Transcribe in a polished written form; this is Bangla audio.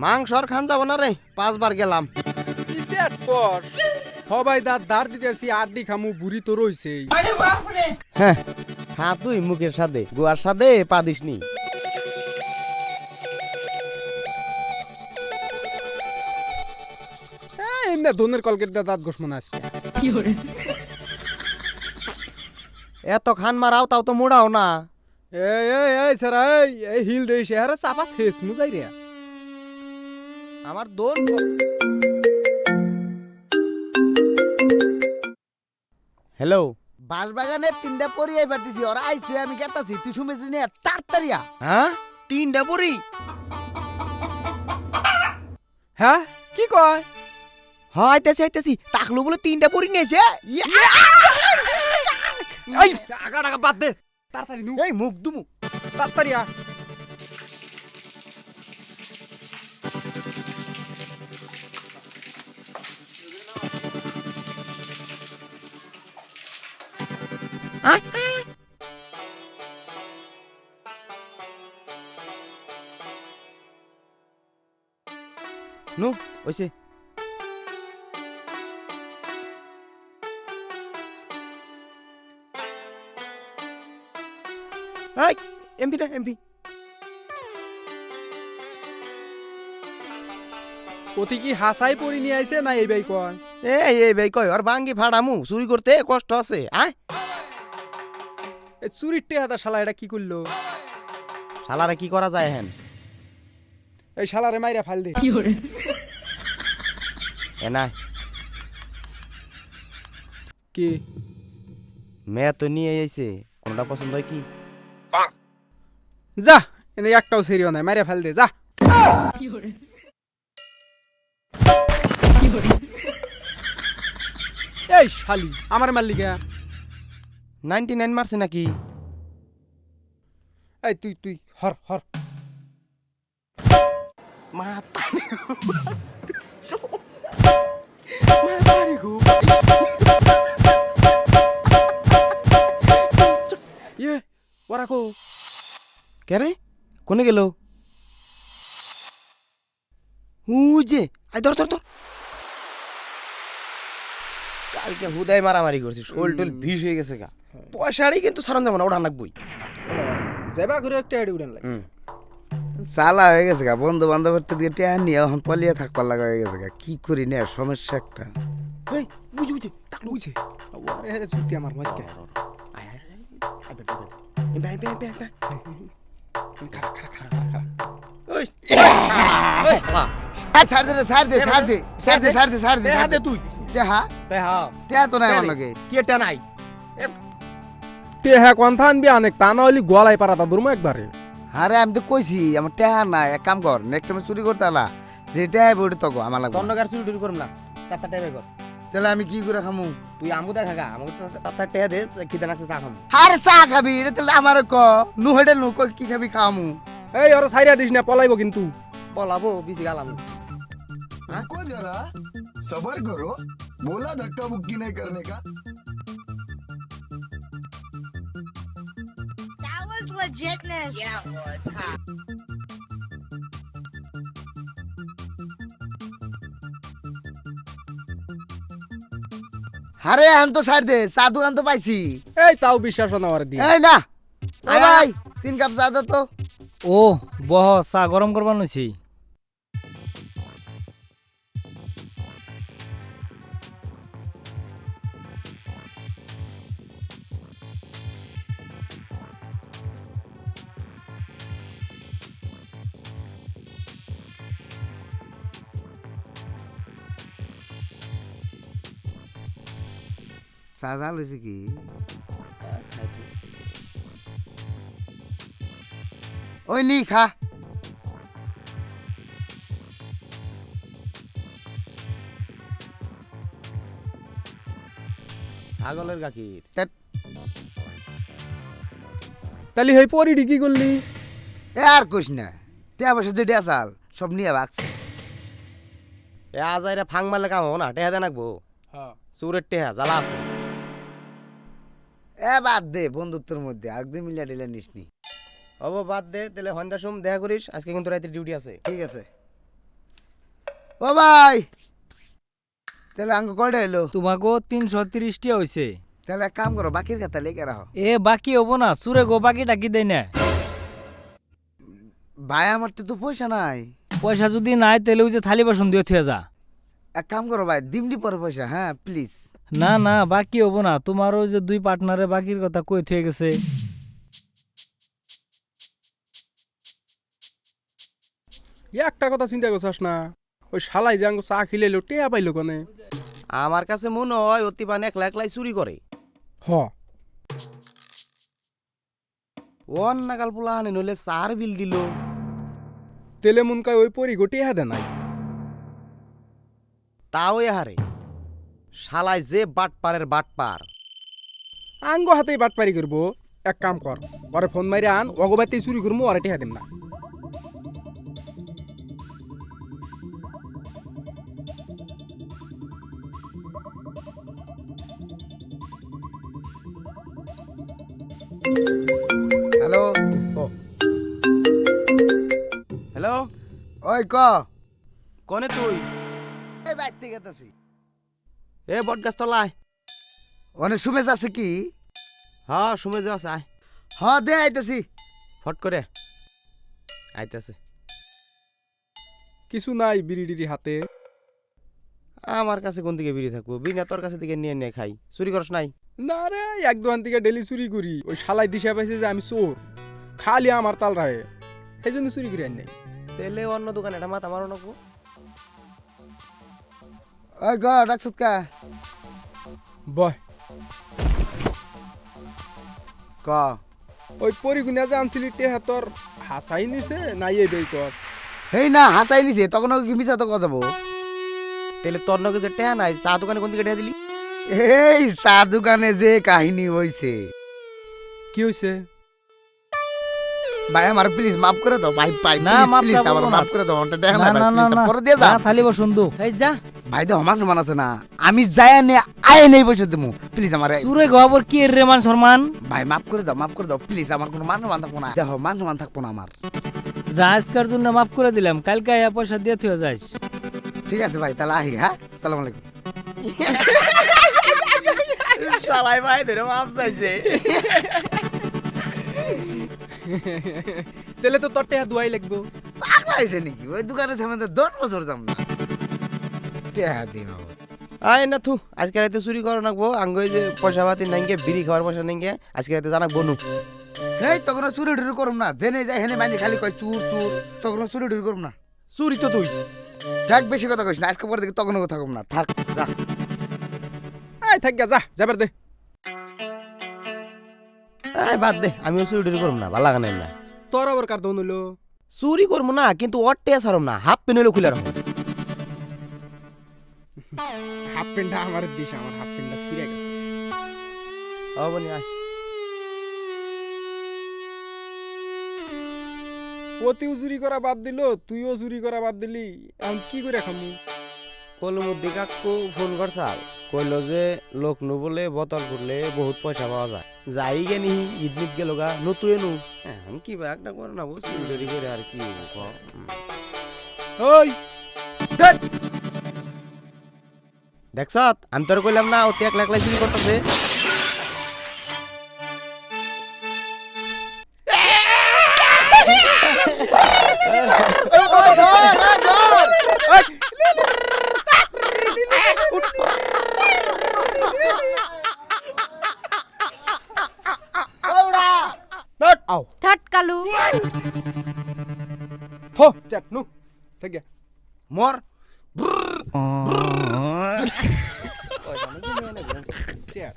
মাংসর খান যাব না রে, 5 বার গেলাম। সেট কর সবাই দাঁত দিতেছি আড্ডি খামু বুড়ি তো রইছে। হ্যাঁ হ্যাঁ, তুই মুখের সাথে গোয়ার সাথে পা দিসনি। এমনি ধনের কলকেট দাঁত গোস মনে আজকে। এত খান মারাও তাও তো মোড়াও না। এই স্যার এই হিল দেই শেহারে চাপা শেষ মুজাই রে। আমার দোন হ্যালো, বাঁশবাগানে 3টা পরি আইবার দিছি, ওরা আইছে আমি গেতাছি, তুই শুনেছি নি তাড়াতাড়িয়া। হ্যাঁ 3টা পরি? হ্যাঁ কি কয়? হ্যাঁ আইতেছি আইতেছি, টাকলু বলে 3টা পরি নিয়েছে। এই আগা টাকা বাদ দে তাড়াতাড়ি নু। এই মুখ দুমু তাড়াতাড়ি আ। নু ওইছে। এই এমপি না এমপি। ওতি কি হাসাই পরি নিয়ে আইছে না এই ভাই কয়? এই ভাই কয় আর ভাঙ্গি ফাড়ামু, চুরি করতে কষ্ট আছে। আয় এই চুরির টেহাদা শালা এটা কি করলো? শালারে কি করা যায় হেন? এই শালারে মাইরা ফাল দে। এ না কি মেয়ে তো নিয়ে আইছে, কোনটা পছন্দ হয় কি? যা এনে একটাও সেরিও নাই, মাইরা ফাল দে যা। এই শালি আমার মারলি কে? 99 মারছে নাকি? এই তুই হর হর। ইয়ে ওরা কো কে রে? কোনে গেল? যে আই ধর ধর ধর। কালকে হুদাই মারামারি করছি, শোল টোল ভিষ হয়ে গেছে গা। পয়সাড়ি কিন্তু সারন যাবো না, ওটা নাকবই। যাইবা ঘুরে একটা এডি উড়ান লাগে। চালা হয়ে গেছে গা, বন্ধু বান্ধবের দিকে টেহা নিয়ে এখন পলিয়া থাকবার লাগা হয়ে গেছে গা, কি করি না সমস্যা একটা। এই বুঝি বুঝি টাকলু বুঝে আরে আরে জুতি আমার মাঝকে। আয় আয় আয় খারা খারা খারা খারা। ওই ছাড় দে রে, ছাড় দে ছাড় দে ছাড় দে ছাড় দে ছাড় দে দে তুই টেহা হ্যাঁ টেহা তো নাই আমার লগে। কি এটা নাই? টেহা কোনথা আনবি অনেক, তা না হইলে গলাই পারাতা দুরমো একবারে। আরে আমি তো কইছি আমার টেহা নাই, এক কাম কর নেক্সট টাইম চুরি করতে আলা, যে টেহা বইটা তো আমার লাগবে। তন্নগার চুরি টুরি করম না, তাতা টেবে কর। তাহলে আমি কি করে খামু? তুই আমু দেখা গা, আমু তাতা টেয়া দে, খিদে নাকছে চা খামু। আরে চা খাবি এটা তাহলে আমার ক নু হেডে নু কই কি খাবি খামু? এই ওরা সাইরা দিস না, পলাইবো কিন্তু। বলাবো বেশি গালাম। रुको जरा सबर करो बोला धक्का मुक्की नहीं करने का That was legitness. Yeah, it was. Huh? আরে আন তো ছাড় দে, চা দোকান তো পাইছি। এই তাও বিশ্বাস না আমার দিয়ে। এই না আয় ভাই 3 কাপ চা দে তো। ও বহ চা গরম করবার নইছি। চা জাল হয়েছে কি? ওই নি খা। ছাগলের গাকির তাহলে হই পরিডি কি করলি? এ আর কইস না, টেহা পয়সা যে ডেয়া চাল সব নিয়ে ভাগছে। এ আজাইরা ফাং মারলে কাম হবো না, টেহা দে নাকবো। হ্যাঁ চুরের টেহা জ্বালা আছে। এ বাদ দে, বন্ধুত্বের মধ্যে একদিন মিলিয়া ডিলে নিস নি। বাদ দে, তাহলে সন্ধ্যার সময় দেখা করিস, আজকে কিন্তু রাতে ডিউটি আছে। ঠিক আছে। ও ভাই তাহলে আঙ্গ কয়টা এলো? তোমাকেও 330টি হয়েছে। তাহলে এক কাম করো, বাকির কথা লেগে রাখো। এ বাকি হবো না, সুরে গো বাকি টাকি দেয় না। ভাই আমার তো পয়সা নাই। পয়সা যদি নাই তাহলে ওই যে থালি বাসন দিয়ে থুয়ে যা। এক কাম করো ভাই, দিমডি পরে পয়সা, হ্যাঁ প্লিজ। না না বাকি হবো না, তোমার ওই যে 2 পার্টনারে বাকির কথা কই থুয়ে গেছে। একটা কথা চিন্তা করছাস না, ওই শালাই যে আঙ্গ চা খিলাইলো টেয়া পাইলো কনে? আমার কাছে মনে হয় অতিবান একলা একলাই চুরি করে। হ, ওয়ান নাগাল পোলা আনে নইলে চার বিল দিল। তেলে মন কয় ওই পরি গো টেয়া দে নাই। তাও হারে শালায় যে বাটপারের বাটপার। আঙ্গ হাতেই বাটপারি করবো। এক কাম কর, ওরে ফোন মারি আন, অগবাইতেই চুরি করবো, ওরে টেয়া দিম না। হ্যালো, হ্যালো, ওই কনে তুই? এই বাইতে গেতাছি। এ বট গাছ তলায়। অনেক সুমেশ আছে কি? হ্যাঁ শুনে যাওয়া আয়, হ দে আইতাছি। ফট করে আইতেছে। কিছু নাই বিড়ি ডিড়ি হাতে। আমার কাছে কোন দিকে বিড়ি থাকবো? বিনা তোর কাছে দিকে নিয়ে নিয়ে খাই। চুরি করস নাই? না রে, এক দোকান থেকে ডেলি চুরি করি। ওই শালাই দিশা পাইছে যে আমি চোর, খালি আমার তাল রাহে, সেই জন্য চুরি করি আন নাই। তেলে অন্য দোকানে এটা মাথা মারো নাকবো। ওই ডাকছত কা? বয়, ক ওই পরিগুনা যে আনছিলি টেহা তোর হাসাই নিছে নাই এই দেই কর। হেই না হাসাই নিছে, তখন কি মিছা তো কথা যাবো। তেলে তোর নগে যে টেয়া নাই, চা দোকানে কোন দিকে টেয়া দিলি? এই চা দোকানে যে কাহিনী হইছে, কি হইছে? ভাই আমার প্লিজ মাফ করে দাও ভাই। ভাই না, প্লিজ মাফ প্লিজ করবো আমার না। মাফ করে দাও। ওটা দেখা না না না ভাই, না প্লিজ না পরে দিয়ে যা। যা, থালি বাসন দো। এই যা, ভাই তো আমার সমান আছে না, আমি যাই নে আয় নেই বসে দেবো প্লিজ আমার। সুরে গো আবার কি রে মান সম্মান। ভাই মাফ করে দাও প্লিজ, আমার কোনো মান সম্মান থাকবো না। দেখো মান সম্মান থাকবো না আমার। যা আজকের জন্য মাফ করে দিলাম, কালকে আয়া পয়সা দিয়ে থুয়ে যাইস। ঠিক আছে ভাই, তাহলে আহি। হ্যাঁ, সালাম আলাইকুম। শালাই ভাই ধরে মাপ চাইছে। তেলে তো তোর টেহা দুয়াই লাগবো। পাগলা হয়েছে নাকি? ওই দোকানে সামনে 10 বছর যাম না। টেহা দিন আয় না থু, আজকে রাতে চুরি করো নাকবো। আঙ্গ যে পয়সা পাতি নাইকে, বিড়ি খাওয়ার পয়সা নাইকে, আজকে রাতে জানাক বনু। এই তখন চুরি টুরি করুম না, জেনে যাই হেনে মাইনে খালি কয় চুর চুর, তখন চুরি টুরি করুম না। চুরি তো তুই। দেখ বেশি কথা কইস না, আজকে পরে দেখি তখন কথা কম না। থাক যা। আয় থাক যা, যাবার দে। আয় বাদ দে, আমিও চুরি টুরি করবো না, ভালো লাগে না। তোর আবার কার দন হইলো? চুরি করবো না, কিন্তু ওর টেয়া ছাড়ম না। হাফ পেন হইলো খুলে রাখো। হাফ প্যান্টটা আমার দিস, আমার হাফ প্যান্টটা ছিঁড়ে গেছে। বনি আয়। ওতেও চুরি করা বাদ দিল, তুইও চুরি করা বাদ দিলি, এখন কি করে খামু? কলমুদ্দি কাকু ফোন করছাল, কইলো যে লোক নু বলে বোতল করলে বহুত পয়সা পাওয়া যায়। যাই গে নিহি, ইদমিত গেল গা, নতুন নু এখন কি বা একটা করে না, চুরি করে আর কি ওই দেখছ, আমি তোর কইলাম না ও একলা একলাই চুরি করতেছে। আও थट कालू থো চেট নু ঠিক আছে মর চেট